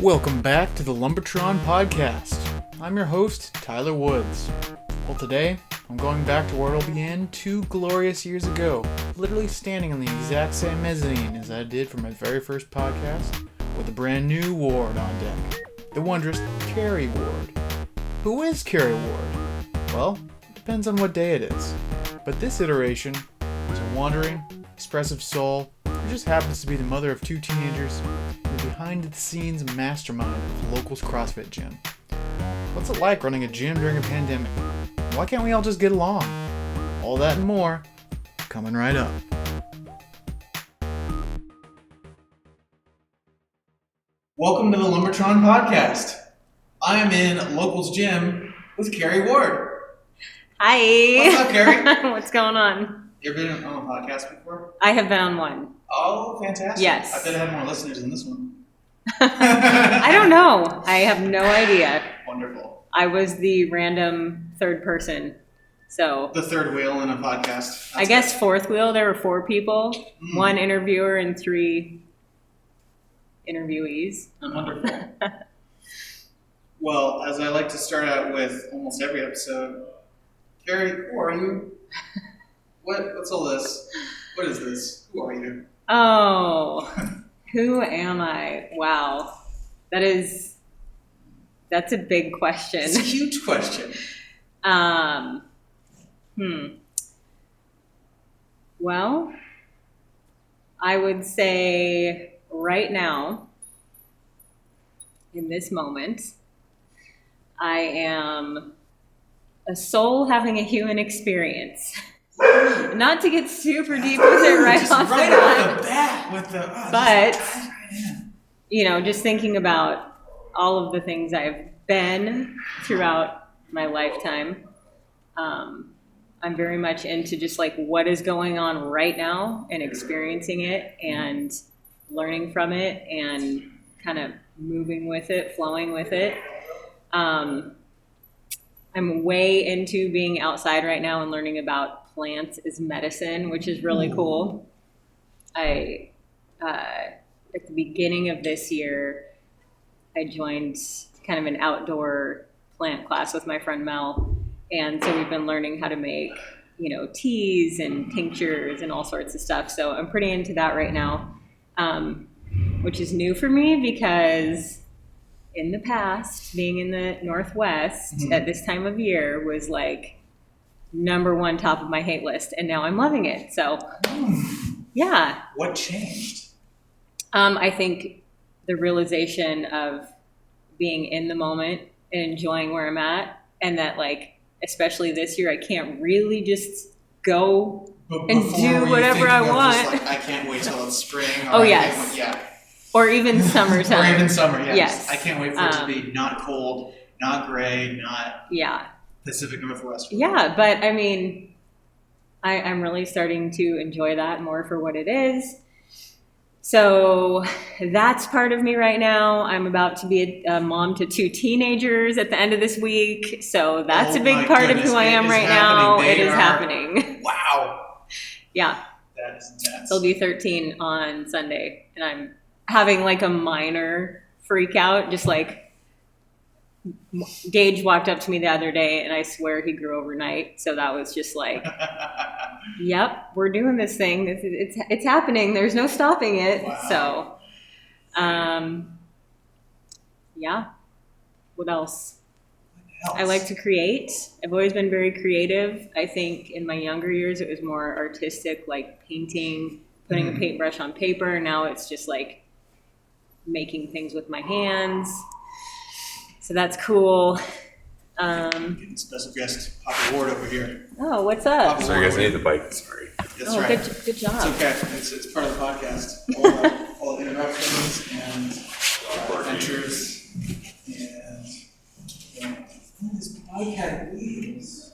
Welcome back to the Lumbertron podcast. I'm your host, Tyler Woods. Well, today, I'm going back to where it all began 2 glorious years ago, literally standing on the exact same mezzanine as I did for my very first podcast, with a brand new Ward on deck. The wondrous Carrie Ward. Who is Carrie Ward? Well, it depends on what day it is. But this iteration is a wandering, expressive soul who just happens to be the mother of 2 teenagers and the behind-the-scenes mastermind of the local's CrossFit gym. What's it like running a gym during a pandemic? Why can't we all just get along? All that and more, coming right up. Welcome to the Lumbertron podcast. I am in Local's gym with Carrie Ward. Hi. What's up, Carrie? What's going on? You ever been on a podcast before? I have been on one. Oh, fantastic. Yes. I bet I had more listeners than this one. I don't know. I have no idea. Wonderful. I was the random third person. So The third wheel in a podcast. I guess fourth wheel, there were 4 people, 1 interviewer and 3 interviewees. Wonderful. Well, as I like to start out with almost every episode, Carrie, who are you? What's all this? What is this? Who are you? Oh, who am I? Wow. That's a big question. It's a huge question. Well, I would say right now, in this moment, I am a soul having a human experience. Not to get super deep with it right off the bat, but just thinking about all of the things I've been throughout my lifetime. I'm very much into just like what is going on right now and experiencing it and learning from it and kind of moving with it, flowing with it. I'm way into being outside right now and learning about plants as medicine, which is really cool. At the beginning of this year, I joined kind of an outdoor plant class with my friend Mel. And so we've been learning how to make, teas and tinctures and all sorts of stuff. So I'm pretty into that right now, which is new for me because in the past, being in the Northwest at this time of year was like number 1 top of my hate list. And now I'm loving it. So, yeah. What changed? I think the realization of being in the moment and enjoying where I'm at, and that especially this year, I can't really just go and do whatever I want. I can't wait till it's spring. Oh, yes. Yeah. Or even summertime. Or even summer, yes. Yes. I can't wait for it to be not cold, not gray, not Pacific Northwest. Yeah, but I mean, I'm really starting to enjoy that more for what it is. So that's part of me right now. I'm about to be a mom to 2 teenagers at the end of this week. So that's a big part of who I am right now. It is happening. Wow. Yeah. That is intense. They'll be 13 on Sunday. And I'm having a minor freak out. Just Gage walked up to me the other day and I swear he grew overnight. So that was just yep, we're doing this thing. It's happening. There's no stopping it. Wow. So, yeah. What else? I like to create. I've always been very creative. I think in my younger years, it was more artistic, like painting, putting a paintbrush on paper. Now it's just making things with my hands. So that's cool. Getting special guest Papa Ward over here. Oh, what's up? So you guys need the bike. Sorry. That's right. Good job. It's okay. It's part of the podcast. All the interruptions and adventures and this podcast leaves.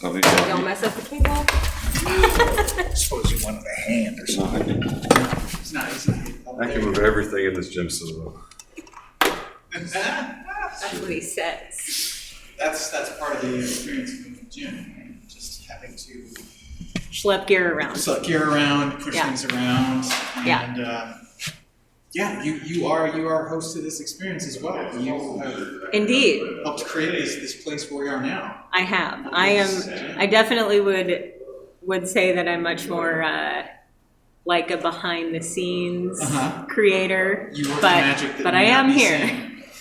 Don't mess up the cable. I suppose you wanted a hand or something. It's nice. I can move everything in this gym so well. That's what he says. That's part of the experience of the gym. Just having to schlep gear around. Schlep gear around, push things around, and you are host to this experience as well. You have indeed helped create this place where we are now. I have. I definitely would say that I'm much more like a behind the scenes creator. You work magic that but I am here.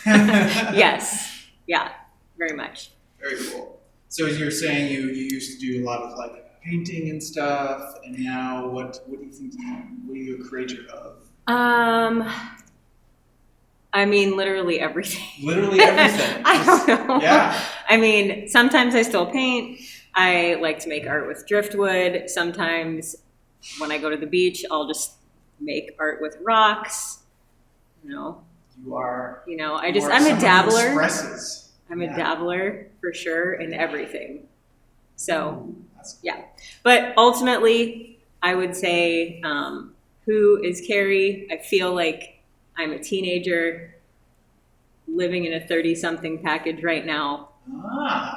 Yes. Yeah. Very much. Very cool. So as you're saying, you used to do a lot of like painting and stuff, and now what do you think? What are you a creator of? I mean, literally everything. Literally everything. I don't know. Yeah. I mean, sometimes I still paint. I like to make art with driftwood. Sometimes when I go to the beach, I'll just make art with rocks. You are. I'm a dabbler. I'm a dabbler for sure in everything. So, yeah. But ultimately, I would say, who is Carrie? I feel like I'm a teenager living in a 30-something package right now.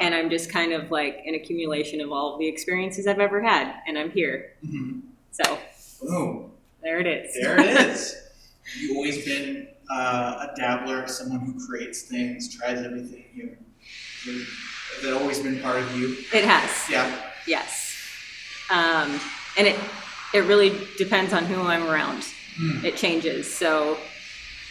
And I'm just kind of like an accumulation of all of the experiences I've ever had. And I'm here. Mm-hmm. So, boom. There it is. There it is. You've always been a dabbler, someone who creates things, tries everything. Has that always been part of you? It has. Yeah. Yes. And it really depends on who I'm around. It changes. So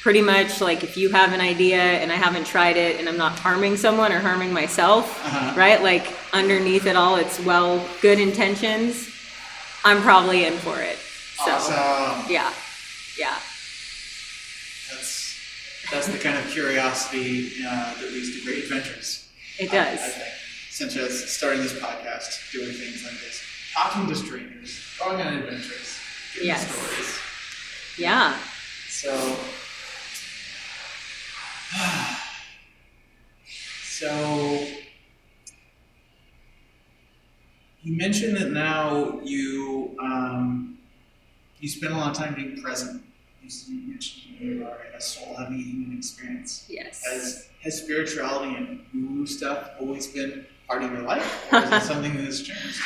pretty much like if you have an idea and I haven't tried it and I'm not harming someone or harming myself, right? Like underneath it all, it's good intentions. I'm probably in for it. So, awesome. Yeah. That's the kind of curiosity that leads to great adventures. It does. I think. Such as starting this podcast, doing things like this, talking to strangers, going on adventures, getting stories. Yeah. So you mentioned that now you spend a lot of time being present. You mentioned you are a soul-heavy human experience. Yes. Has spirituality and woo stuff always been part of your life, or is it something that has changed?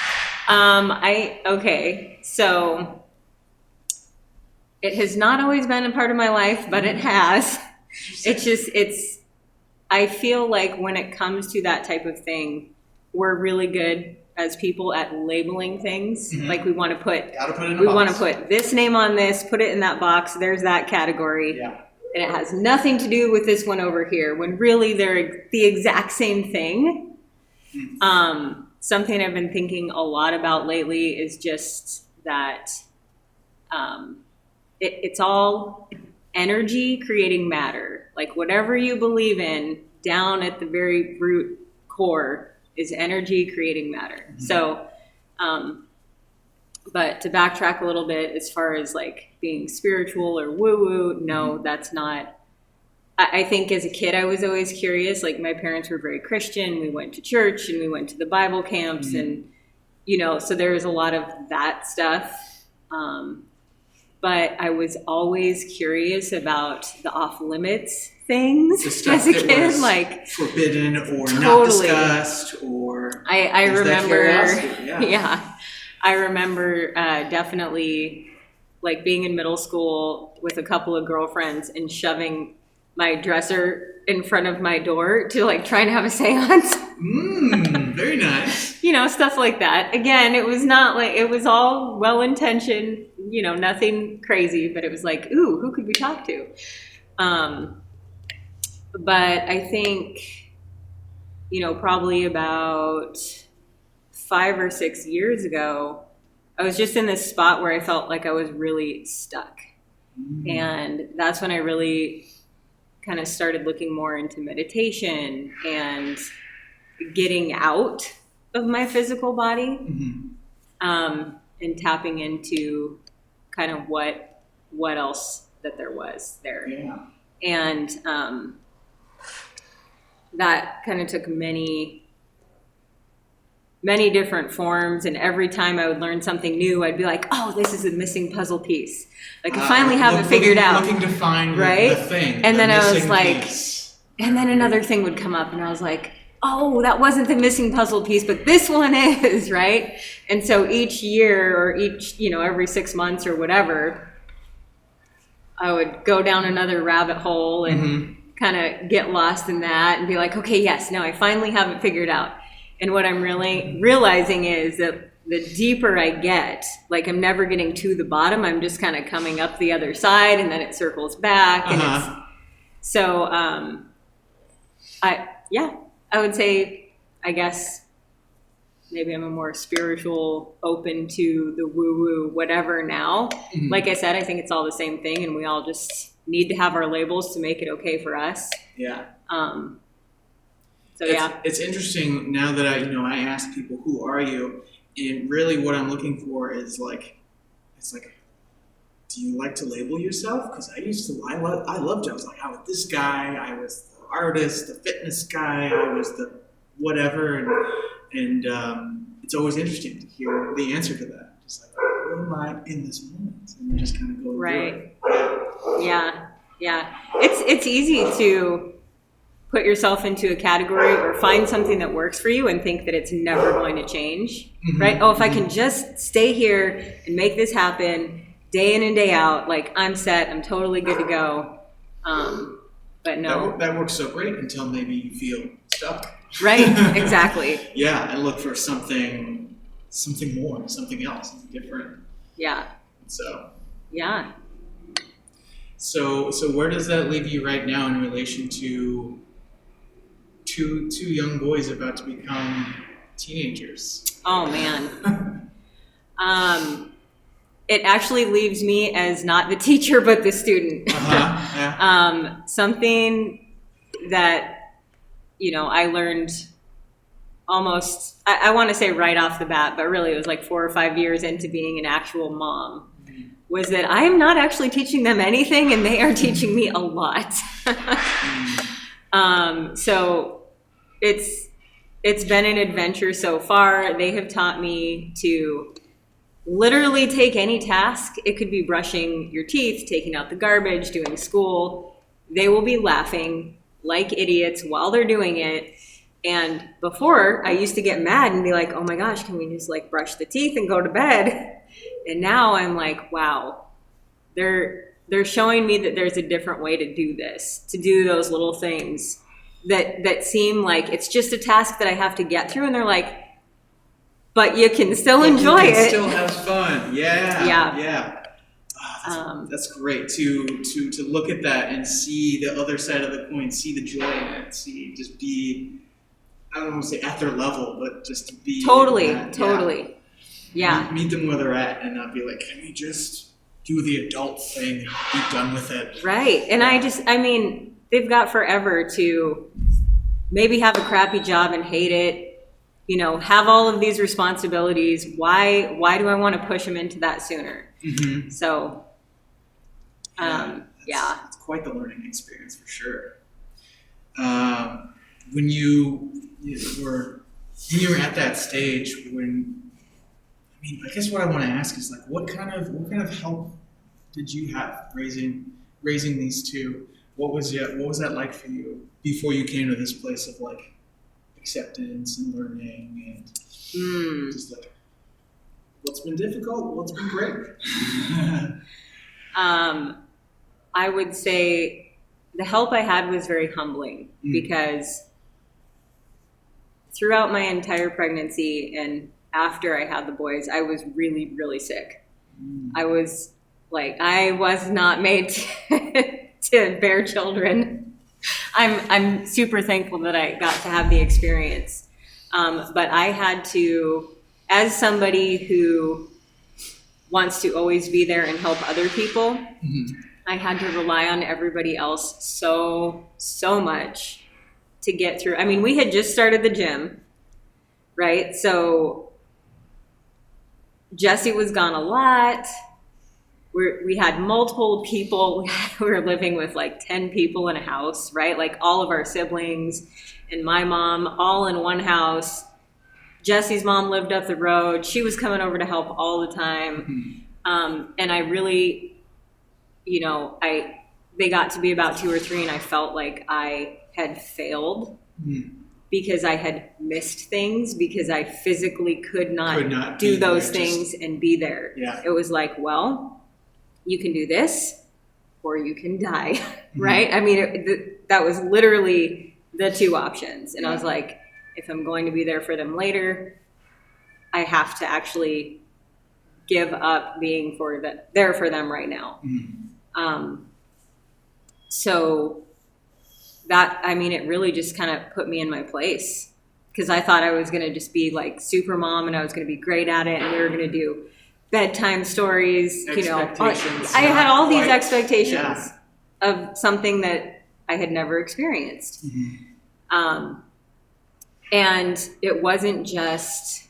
So it has not always been a part of my life, but it has. I feel like when it comes to that type of thing, we're really good as people at labeling things. Mm-hmm. Like we want to put this name on this, put it in that box, there's that category. Yeah. And it has nothing to do with this one over here, when really they're the exact same thing. Mm-hmm. Something I've been thinking a lot about lately is just that it's all energy creating matter. Like whatever you believe in, down at the very root core is energy creating matter. Mm-hmm. So, but to backtrack a little bit, as far as like being spiritual or woo-woo, no, that's not. I think as a kid, I was always curious. Like my parents were very Christian. We went to church and we went to the Bible camps, and so there was a lot of that stuff. But I was always curious about the off limits things as a kid, like forbidden or not discussed, or I remember, I remember definitely like being in middle school with a couple of girlfriends and shoving my dresser in front of my door to like try and have a seance. Very nice. Stuff like that. Again, it was not like, it was all well-intentioned, nothing crazy, but it was like, ooh, who could we talk to? But I think, probably about 5 or 6 years ago, I was just in this spot where I felt like I was really stuck. And that's when I really kind of started looking more into meditation and getting out of my physical body, and tapping into kind of what else that there was there. Yeah. And that kind of took many different forms, and every time I would learn something new, I'd be like, oh, this is a missing puzzle piece. Like I finally have it figured out. Looking to find right? the thing. And then I was like, piece. And then another thing would come up and I was like, oh, that wasn't the missing puzzle piece, but this one is, right? And so each year or every 6 months or whatever, I would go down another rabbit hole and kind of get lost in that and be like, okay, yes, now I finally have it figured out. And what I'm really realizing is that the deeper I get, like I'm never getting to the bottom, I'm just kind of coming up the other side and then it circles back. And I would say, I guess, maybe I'm a more spiritual, open to the woo-woo, whatever now. Like I said, I think it's all the same thing, and we all just need to have our labels to make it okay for us. Yeah. Yeah. It's interesting now that I ask people, who are you? And really what I'm looking for is do you like to label yourself? Because I loved it. I was like, I was this guy, I was the artist, the fitness guy, I was the whatever. And it's always interesting to hear the answer to that. Just like, who am I in this moment? And just kind of go right. Through it. Yeah. It's easy to put yourself into a category or find something that works for you and think that it's never going to change, right? Oh, if I can just stay here and make this happen day in and day out, like I'm set, I'm totally good to go. But no. That works so great until maybe you feel stuck. Right, exactly. Yeah, and look for something more, something else, something different. Yeah. So. Yeah. So where does that leave you right now in relation to two young boys about to become teenagers? Oh man. It actually leaves me as not the teacher but the student. Yeah. Something that I learned almost, I want to say right off the bat, but really it was like 4 or 5 years into being an actual mom, was that I am not actually teaching them anything and they are teaching me a lot. So it's been an adventure so far. They have taught me to literally take any task. It could be brushing your teeth, taking out the garbage, doing school. They will be laughing like idiots while they're doing it. And before, I used to get mad and be like, oh my gosh, can we just like brush the teeth and go to bed? And now I'm like, wow, they're showing me that there's a different way to do this, to do those little things that seem like it's just a task that I have to get through. And they're like, but you can still enjoy it. Still have fun. Yeah. Yeah. That's great to look at that and see the other side of the coin, see the joy in it, just be, I don't want to say at their level, but just to be totally. Yeah. Meet them where they're at and not be like, can we just do the adult thing and be done with it? Right. And they've got forever to maybe have a crappy job and hate it, have all of these responsibilities. Why do I want to push them into that sooner? Mm-hmm. So, It's quite the learning experience for sure. When you were at that stage, I guess what I want to ask is like, what kind of help did you have raising these two? What was that like for you before you came to this place of like acceptance and learning and just like, what's been difficult? What's been great? I would say the help I had was very humbling because throughout my entire pregnancy and after I had the boys, I was really, really sick. I was not made to bear children. I'm super thankful that I got to have the experience. But I had to, as somebody who wants to always be there and help other people, I had to rely on everybody else so much to get through. I mean, we had just started the gym, right? So Jesse was gone a lot. We had multiple people. We were living with like 10 people in a house, right? Like all of our siblings and my mom all in one house. Jesse's mom lived up the road. She was coming over to help all the time. And I really, they got to be about 2 or 3 and I felt like I had failed because I had missed things, because I physically could not do those things and be there. Yeah. It was like, well, you can do this or you can die, right? I mean, that was literally the two options. And I was like, if I'm going to be there for them later, I have to actually give up being there for them right now. So that, I mean, it really just kind of put me in my place, because I thought I was going to just be like super mom and I was going to be great at it, and we were going to do bedtime stories, you know. I had all these expectations of something that I had never experienced. And it wasn't just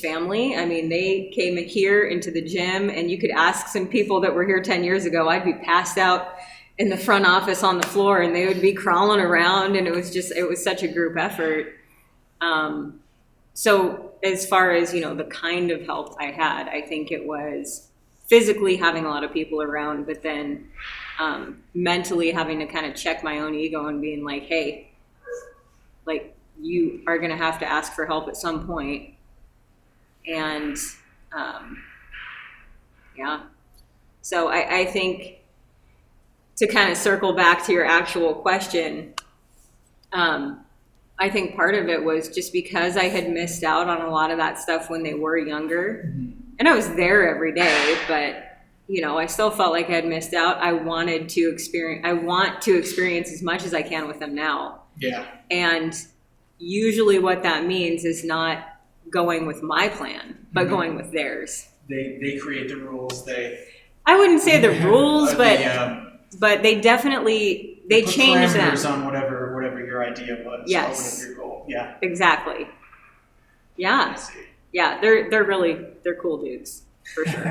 family. I mean, they came here into the gym, and you could ask some people that were here 10 years ago. I'd be passed out in the front office on the floor, and they would be crawling around, and it was such a group effort. So as far as, you know, the kind of help I had, I think it was physically having a lot of people around, but then mentally having to kind of check my own ego and being like, hey, like, you are going to have to ask for help at some point. And so I think, to kind of circle back to your actual question, I think part of it was just because I had missed out on a lot of that stuff when they were younger. And I was there every day, but, you know, I still felt like I had missed out. I want to experience as much as I can with them now. Yeah. And usually what that means is not going with my plan, but going with theirs. They create the rules. I wouldn't say the rules, but they definitely, they change them. On whatever your idea was. Yes. Or whatever your goal. Yeah. Exactly. Yeah. Yeah. They're cool dudes, for sure.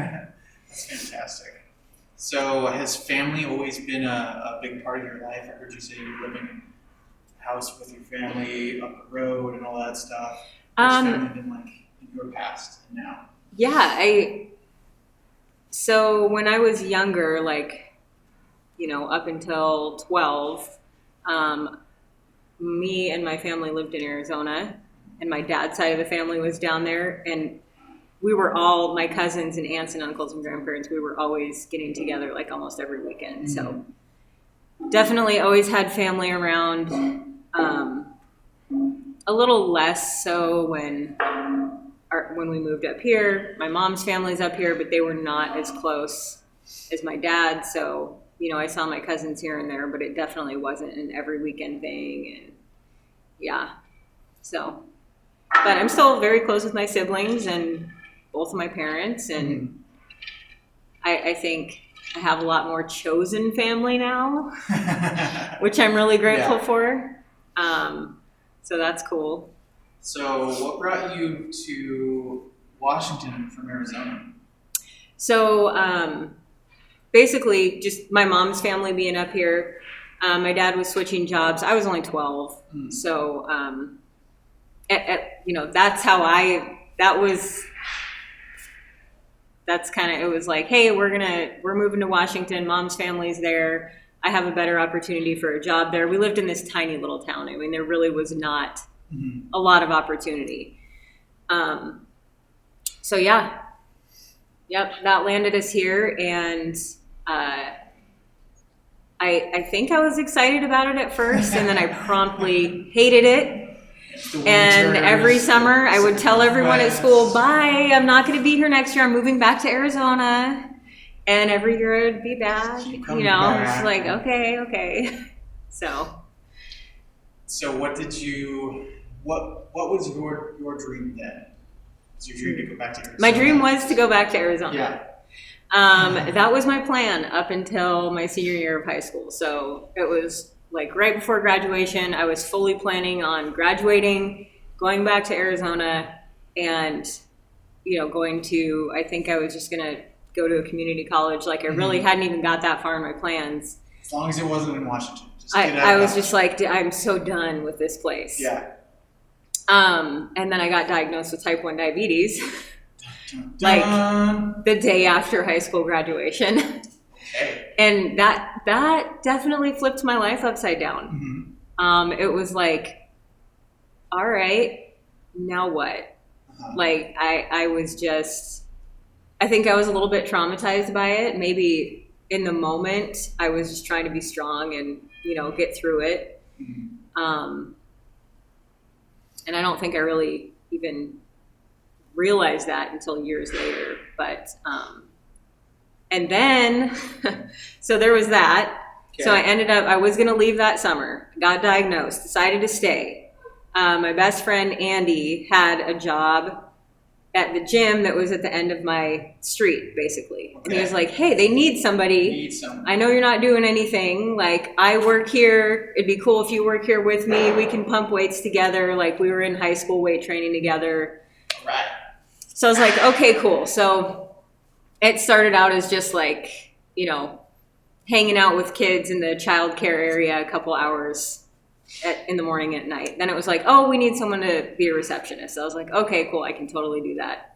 That's fantastic. So has family always been a big part of your life? I heard you say you live in a house with your family up the road and all that stuff. What's family been like in your past and now? Yeah. So when I was younger, like, you know, up until 12, me and my family lived in Arizona, and my dad's side of the family was down there, and we were all, my cousins and aunts and uncles and grandparents, we were always getting together like almost every weekend. So definitely always had family around. A little less so when we moved up here. My mom's family's up here, but they were not as close as my dad. So, you know, I saw my cousins here and there, but it definitely wasn't an every weekend thing. And yeah, so, but I'm still very close with my siblings and both of my parents. And I think I have a lot more chosen family now, which I'm really grateful for. So that's cool. So what brought you to Washington from Arizona? So basically just my mom's family being up here. My dad was switching jobs. I was only 12. So, you know, that's kind of, it was like, hey, we're moving to Washington. Mom's family's there. I have a better opportunity for a job there. We lived in this tiny little town. I mean, there really was not a lot of opportunity. So yeah, that landed us here. And I think I was excited about it at first, and then I promptly hated it. And every summer I would tell everyone at school, bye, I'm not going to be here next year. I'm moving back to Arizona. And every year I'd be back, you know, it's like, okay. So what was your dream then? Was your dream to go back to Arizona? My dream was to go back to Arizona. Yeah. That was my plan up until my senior year of high school. So it was like right before graduation, I was fully planning on graduating, going back to Arizona, and, you know, I think I was just going to go to a community college. Like, I really hadn't even got that far in my plans. As long as it wasn't in Washington. I was just like, I'm so done with this place. Yeah. And then I got diagnosed with type 1 diabetes, like the day after high school graduation. Okay. And that definitely flipped my life upside down. It was like, all right, now what? Like, I was just, I think I was a little bit traumatized by it. Maybe in the moment, I was just trying to be strong and, get through it. And I don't think I really even realized that until years later. But, and then, so there was that. Okay. So I was going to leave that summer, got diagnosed, decided to stay. My best friend, Andy, had a job at the gym that was at the end of my street, basically. Okay. And he was like, hey, they need somebody. I know you're not doing anything. Like, I work here. It'd be cool if you work here with me. We can pump weights together. Like, we were in high school weight training together. Right. So I was like, okay, cool. So it started out as just like, hanging out with kids in the child care area a couple hours in the morning, at night. Then it was like, oh, we need someone to be a receptionist. So I was like, okay, cool, I can totally do that.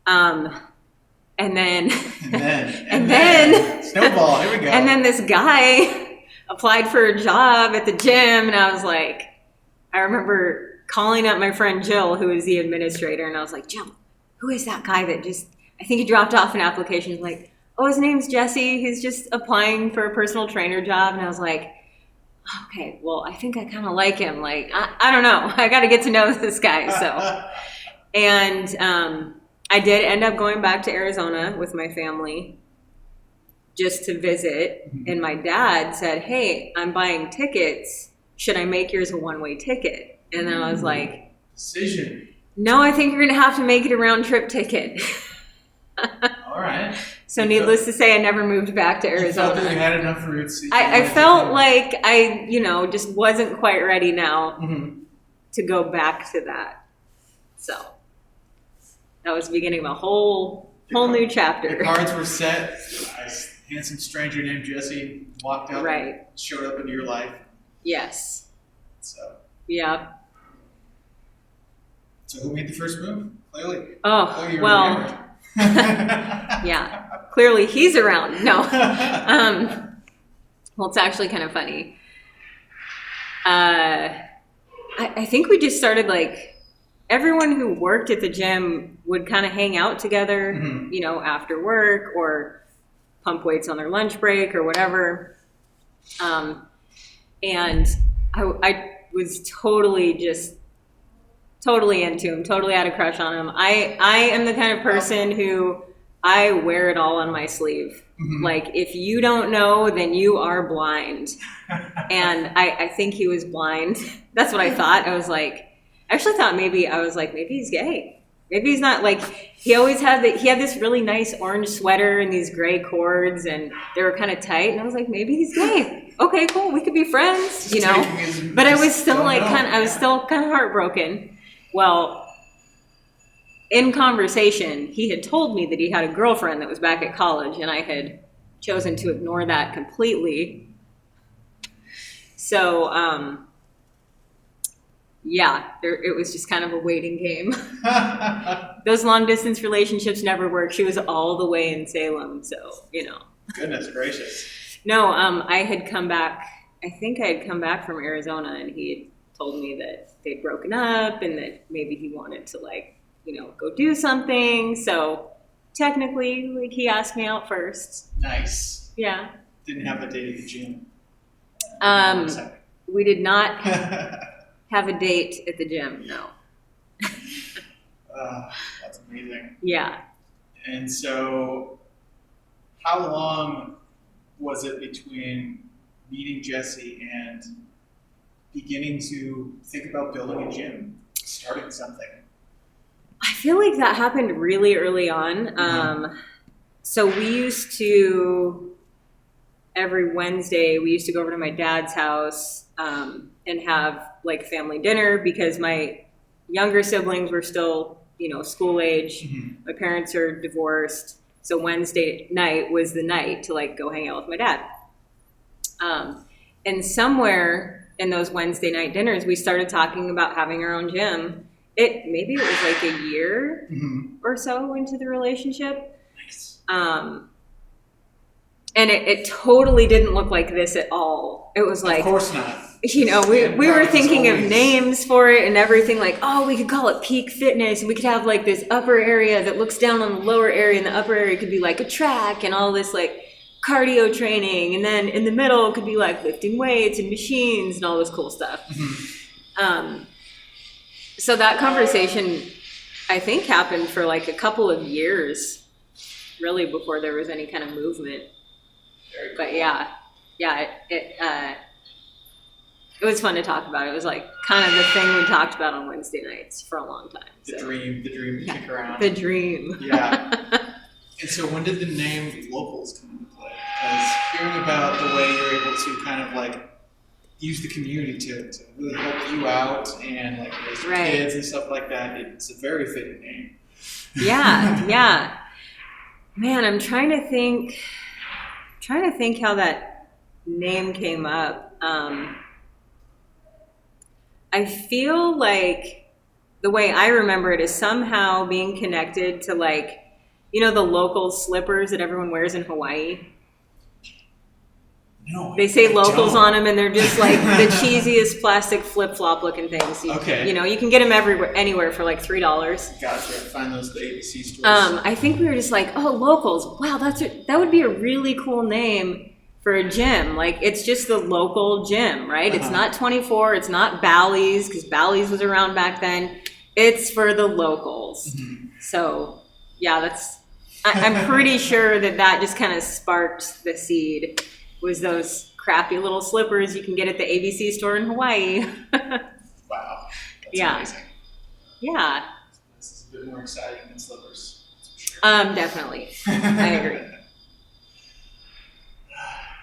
And then snowball, here we go. And then this guy applied for a job at the gym, and I was like, I remember calling up my friend Jill, who was the administrator, and I was like, Jill, who is that guy that I think he dropped off an application. Like, oh, his name's Jesse. He's just applying for a personal trainer job. And I was like, okay, well, I think I kind of like him. Like, I don't know. I got to get to know this guy. So, and I did end up going back to Arizona with my family just to visit. And my dad said, hey, I'm buying tickets. Should I make yours a one-way ticket? And then I was like, decision. No, I think you're going to have to make it a round trip ticket. All right. So needless to say, I never moved back to Arizona. You felt that you had enough roots. I felt like I, just wasn't quite ready now to go back to that. So that was the beginning of a whole new chapter. The cards were set. A handsome stranger named Jesse walked up and showed up into your life. Yes. So. Yeah. So who made the first move? Clearly. Oh, well. Yeah, clearly he's around. No. Well, it's actually kind of funny. I think we just started, like, everyone who worked at the gym would kind of hang out together, after work or pump weights on their lunch break or whatever. And I was totally into him, totally had a crush on him. I am the kind of person who I wear it all on my sleeve. Like, if you don't know, then you are blind. And I think he was blind. That's what I thought. I actually thought maybe he's gay. Maybe he's not. Like, he had this really nice orange sweater and these gray cords, and they were kind of tight. And I was like, maybe he's gay. Okay, cool. We could be friends, But I was still kind of heartbroken. Well, in conversation, he had told me that he had a girlfriend that was back at college, and I had chosen to ignore that completely. So, it was just kind of a waiting game. Those long-distance relationships never work. She was all the way in Salem, so, Goodness gracious. No, I had come back. I think I had come back from Arizona, and he had told me that they'd broken up and that maybe he wanted to, go do something. So technically, he asked me out first. Nice. Yeah. Didn't have a date at the gym. We did not have a date at the gym. No. That's amazing. Yeah. And so how long was it between meeting Jesse and beginning to think about building a gym, starting something? I feel like that happened really early on. So we used to, every Wednesday, we used to go over to my dad's house and have family dinner, because my younger siblings were still, school age. My parents are divorced. So Wednesday night was the night to go hang out with my dad. And somewhere in those Wednesday night dinners, we started talking about having our own gym. Maybe it was a year or so into the relationship. Nice. And it totally didn't look like this at all. It was Of course not. you know, we were thinking of names for it and everything, like, oh, we could call it Peak Fitness, and we could have like this upper area that looks down on the lower area, and the upper area could be like a track and all this like cardio training, and then in the middle it could be like lifting weights and machines and all this cool stuff. So that conversation, I think, happened for like a couple of years, really, before there was any kind of movement. But yeah, it was fun to talk about. It was like kind of the thing we talked about on Wednesday nights for a long time. The dream to kick around. The dream. Yeah. And so when did the name Locals come into play? Because hearing about the way you're able to kind of like use the community to really help you out and like raise your kids and stuff like that, it's a very fitting name. Yeah. Man, I'm trying to think how that name came up. I feel like the way I remember it is somehow being connected to like, you know, the local slippers that everyone wears in Hawaii. No, they say locals on them, and they're just like the cheesiest plastic flip-flop looking things. You know, you can get them anywhere for like $3. Gotcha. Find those at the ABC stores. I think we were just like, oh, Locals. Wow, that would be a really cool name for a gym. Like, it's just the local gym, right? It's not 24. It's not Bally's, because Bally's was around back then. It's for the locals. So, yeah, I'm pretty sure that just kind of sparked the seed. Was those crappy little slippers you can get at the ABC store in Hawaii. Wow. That's amazing. Yeah. This is a bit more exciting than slippers. Sure. Definitely. I agree.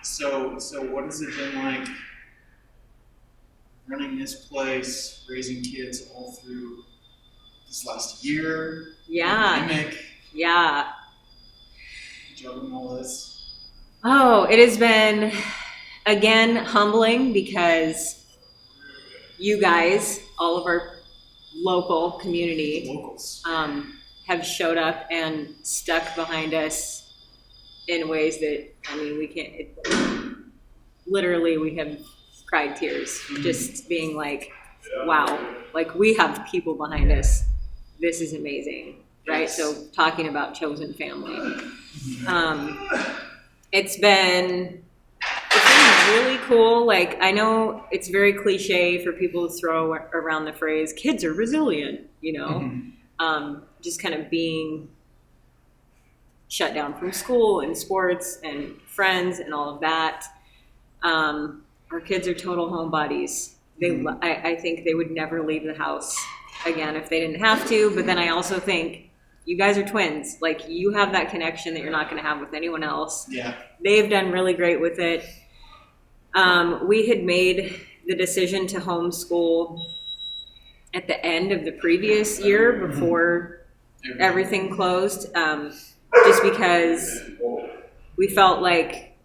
So what has it been like running this place, raising kids all through this last year? Pandemic. Yeah. Juggling all this. Oh, it has been, again, humbling, because you guys, all of our local community, Locals, have showed up and stuck behind us in ways that, I mean, we can't, literally we have cried tears, just being like, wow, like we have people behind us. This is amazing, right? Yes. So talking about chosen family. It's been really cool. Like, I know it's very cliche for people to throw around the phrase, kids are resilient, you know, just kind of being shut down from school and sports and friends and all of that. Our kids are total homebodies. I think they would never leave the house again if they didn't have to. But then I also think, you guys are twins. Like, you have that connection that you're not going to have with anyone else. Yeah. They've done really great with it. We had made the decision to homeschool at the end of the previous year before everything closed, just because we felt like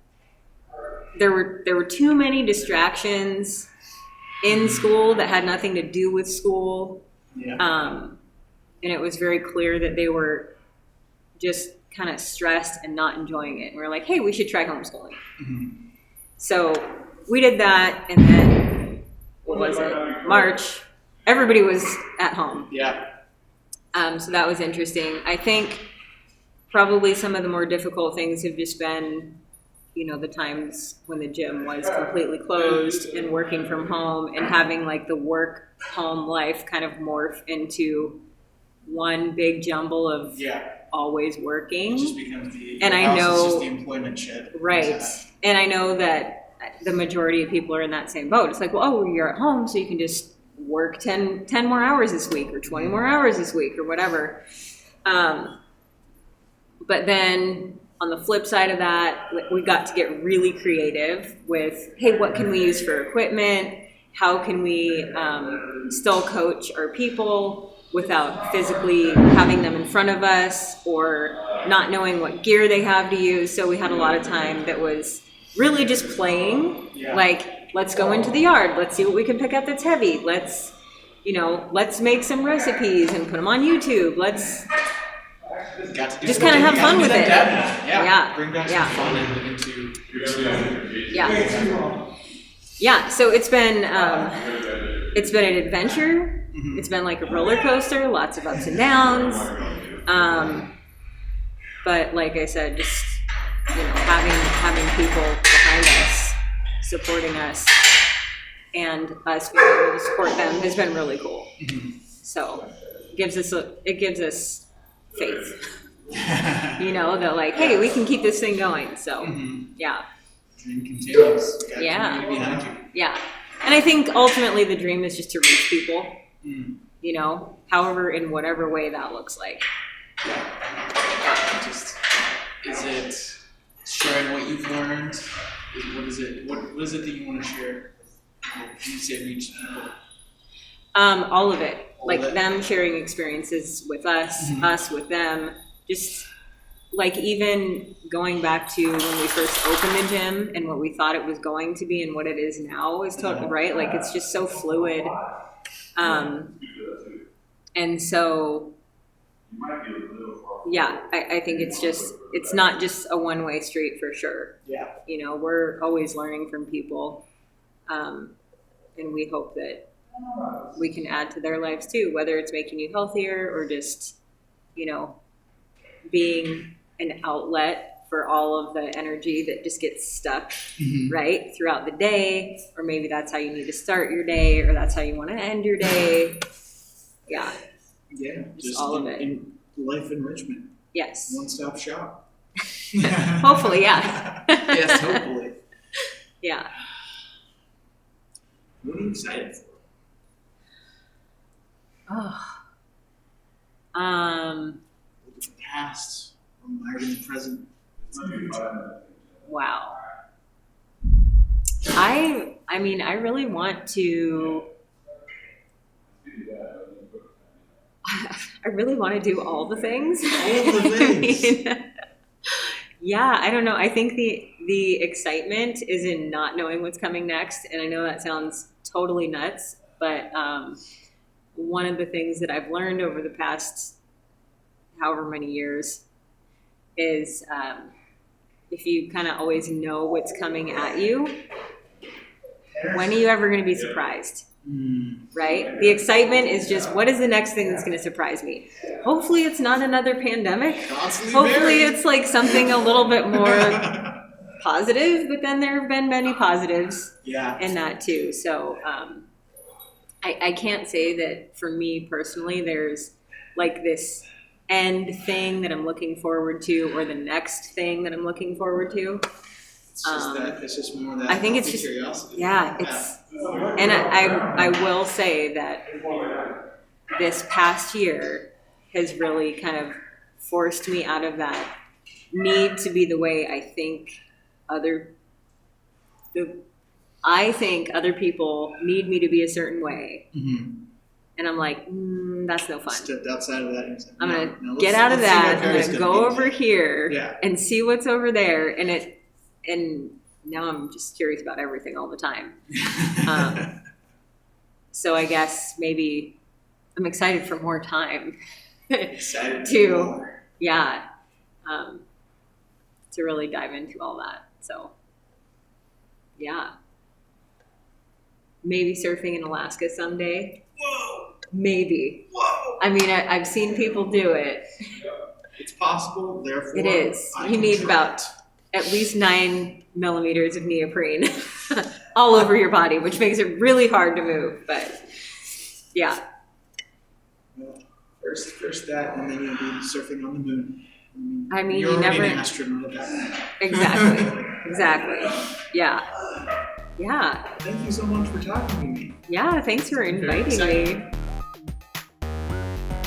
there were too many distractions in school that had nothing to do with school. Yeah. And it was very clear that they were just kind of stressed and not enjoying it. And we were like, hey, we should try homeschooling. So we did that, and then, what was it? March, everybody was at home. Yeah. So that was interesting. I think probably some of the more difficult things have just been, you know, the times when the gym was completely closed and working from home and having like the work home life kind of morph into one big jumble of always working. It just becomes and I know, it's just the employment shit. Right. And I know that the majority of people are in that same boat. It's like, well, you're at home, so you can just work 10 more hours this week or 20 more hours this week or whatever. But then on the flip side of that, we got to get really creative with, hey, what can we use for equipment? How can we still coach our people without physically having them in front of us or not knowing what gear they have to use? So we had a lot of time that was really just playing. Like, let's go into the yard. Let's see what we can pick up that's heavy. Let's make some recipes and put them on YouTube. Let's just kind of have fun with it. Yeah. Bring back some fun into Yeah, so it's been an adventure. Mhm. It's been like a roller coaster, lots of ups and downs. But like I said, just having people behind us, supporting us, and us being able to support them has been really cool. Mhm. So it gives us faith. That like, hey, we can keep this thing going. So Mhm. yeah. Dream continues. Got Yeah. community behind you. Yeah. And I think ultimately the dream is just to reach people, Mm. however, in whatever way that looks like. Just, is it sharing what you've learned? What is it that you want to share? When you say reach people? All of it. All Like of it. them sharing experiences with us, Mhm. us with them. Just like even going back to when we first opened the gym and what we thought it was going to be and what it is now is totally right. Like it's just so fluid. And so, yeah, I think it's not just a one-way street for sure. Yeah. We're always learning from people. And we hope that we can add to their lives too, whether it's making you healthier or just, being an outlet for all of the energy that just gets stuck, Mhm. right, throughout the day. Or maybe that's how you need to start your day, or that's how you want to end your day. Yeah. Yeah. Just all of it. In life enrichment. Yes. One-stop shop. Hopefully, yeah. Yes, hopefully. Yeah. What are you excited for? Oh. The past, admiring the present. Wow. I really want to. I really want to do all the things. All the things. Yeah, I don't know. I think the excitement is in not knowing what's coming next, and I know that sounds totally nuts, but one of the things that I've learned over the past however many years is if you kind of always know what's coming at you, when are you ever going to be surprised? Right? The excitement is just, what is the next thing that's going to surprise me? Hopefully it's not another pandemic. Constantly Hopefully varied. it's like something a little bit more positive, but then there have been many positives Yeah. in that too. So I can't say that for me personally, there's like this end thing that I'm looking forward to or the next thing that I'm looking forward to. It's just that. It's just more that. I think it's just curiosity. yeah. It's and I will say that this past year has really kind of forced me out of that need to be the way I think other people need me to be a certain way. Mm-hmm. And I'm like, that's no fun. Stepped outside of that. And said, I'm going no, to get out of let's see what that. I'm Carrie's going to gonna go be. over here Yeah. and see what's over there. And now I'm just curious about everything all the time. So I guess maybe I'm excited for more time Excited to really dive into all that. So yeah, maybe surfing in Alaska someday. Whoa! Maybe. Whoa! I mean, I've seen people do it. It's possible, therefore. It is. I You can need try about it. at least 9 millimeters of neoprene all over your body, which makes it really hard to move. But yeah. Well, first that, and then you'll be surfing on the moon. I mean, you're you already never- an astronaut at that point. Exactly. Yeah. Yeah. Thank you so much for talking to me. Yeah. Thanks for inviting me.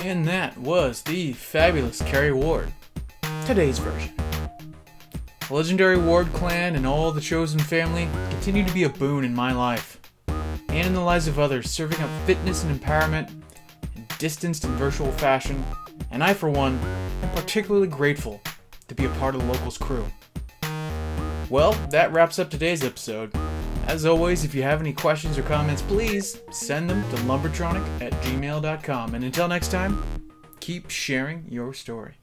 And that was the fabulous Carrie Ward. Today's version. The legendary Ward clan and all the chosen family continue to be a boon in my life and in the lives of others, serving up fitness and empowerment in distanced and virtual fashion. And I, for one, am particularly grateful to be a part of the Locals crew. Well, that wraps up today's episode. As always, if you have any questions or comments, please send them to lumbertronic@gmail.com. And until next time, keep sharing your story.